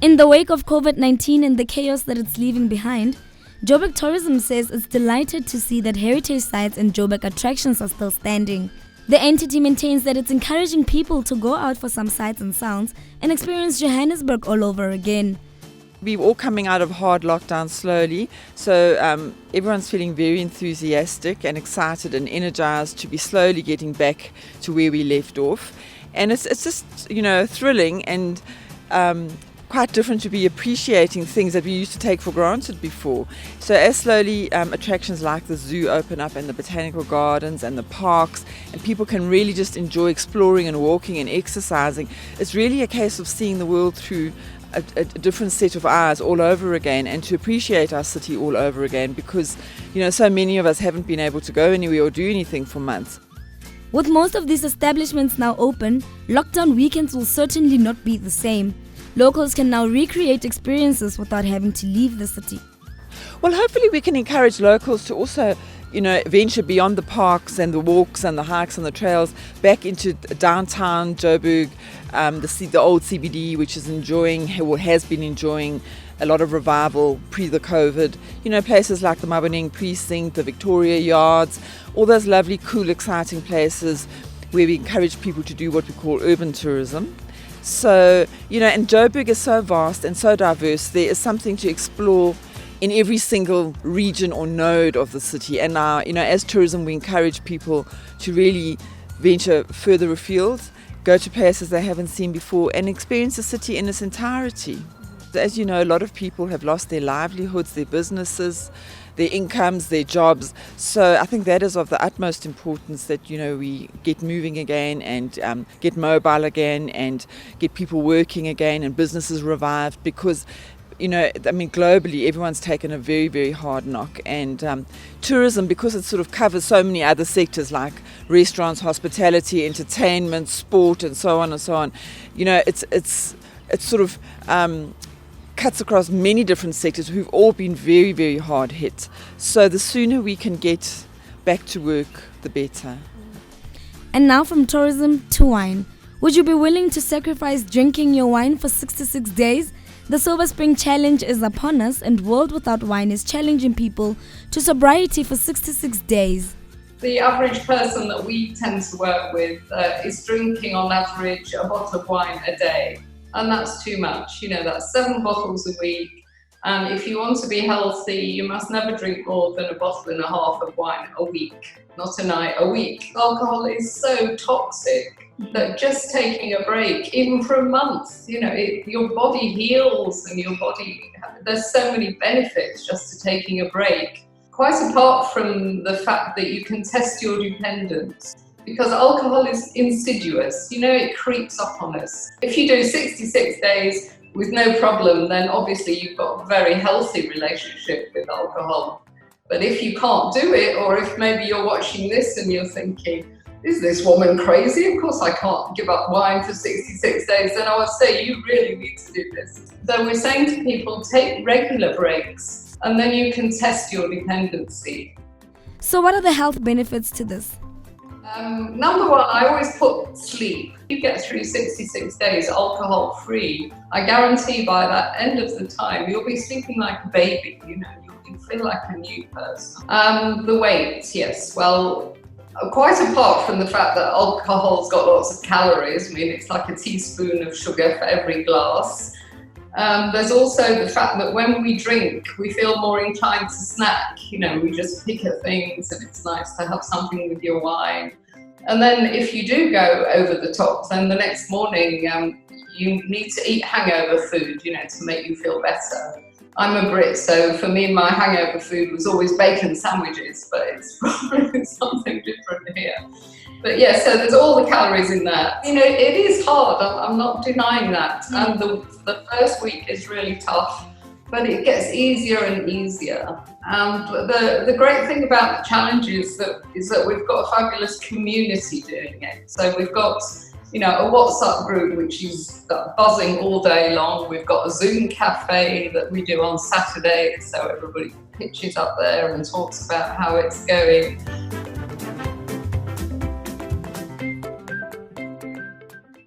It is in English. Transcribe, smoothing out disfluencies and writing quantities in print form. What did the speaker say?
In the wake of COVID-19 and the chaos that it's leaving behind, Joburg Tourism says it's delighted to see that heritage sites and Joburg attractions are still standing. The entity maintains that it's encouraging people to go out for some sights and sounds and experience Johannesburg all over again. We're all coming out of hard lockdown slowly, so everyone's feeling very enthusiastic and excited and energized to be slowly getting back to where we left off. And it's just, thrilling and quite different to be appreciating things that we used to take for granted before. So as slowly attractions like the zoo open up and the botanical gardens and the parks, and people can really just enjoy exploring and walking and exercising, it's really a case of seeing the world through a different set of eyes all over again, and to appreciate our city all over again, because so many of us haven't been able to go anywhere or do anything for months. With most of these establishments now open, lockdown weekends will certainly not be the same. Locals can now recreate experiences without having to leave the city. Well, hopefully we can encourage locals to also venture beyond the parks and the walks and the hikes and the trails back into downtown Joburg, the old CBD, which is has been enjoying a lot of revival pre the COVID. Places like the Maboneng Precinct, the Victoria Yards, all those lovely, cool, exciting places where we encourage people to do what we call urban tourism. So, and Joburg is so vast and so diverse. There is something to explore in every single region or node of the city. And now, as tourism, we encourage people to really venture further afield, go to places they haven't seen before, and experience the city in its entirety. As you know, a lot of people have lost their livelihoods, their businesses, their incomes, their jobs. So I think that is of the utmost importance that, we get moving again and get mobile again and get people working again and businesses revived, because globally, everyone's taken a very, very hard knock. And tourism, because it sort of covers so many other sectors like restaurants, hospitality, entertainment, sport, and so on, it's sort of cuts across many different sectors who've all been very, very hard hit. So the sooner we can get back to work, the better. And now from tourism to wine. Would you be willing to sacrifice drinking your wine for 66 days? The Sober Spring Challenge is upon us, and World Without Wine is challenging people to sobriety for 66 days. The average person that we tend to work with is drinking on average a bottle of wine a day. And that's too much. That's 7 bottles a week. And if you want to be healthy, you must never drink more than a bottle and a half of wine a week, not a night, a week. Alcohol is so toxic that just taking a break, even for a month, your body heals and there's so many benefits just to taking a break. Quite apart from the fact that you can test your dependence. Because alcohol is insidious, it creeps up on us. If you do 66 days with no problem, then obviously you've got a very healthy relationship with alcohol. But if you can't do it, or if maybe you're watching this and you're thinking, is this woman crazy? Of course I can't give up wine for 66 days. Then I would say you really need to do this. So we're saying to people, take regular breaks, and then you can test your dependency. So what are the health benefits to this? Number one, I always put sleep. You get through 66 days alcohol free. I guarantee by that end of the time, you'll be sleeping like a baby, you'll feel like a new person. The weight, yes. Well, quite apart from the fact that alcohol's got lots of calories, it's like a teaspoon of sugar for every glass. There's also the fact that when we drink, we feel more inclined to snack. We just pick at things, and it's nice to have something with your wine. And then if you do go over the top, then the next morning you need to eat hangover food, to make you feel better. I'm a Brit, so for me, my hangover food was always bacon sandwiches, but it's probably something different here. But yeah, so there's all the calories in that. It is hard, I'm not denying that. And the first week is really tough, but it gets easier and easier. And the great thing about the challenge is that we've got a fabulous community doing it. So we've got, a WhatsApp group which is buzzing all day long. We've got a Zoom cafe that we do on Saturday, so everybody pitches up there and talks about how it's going.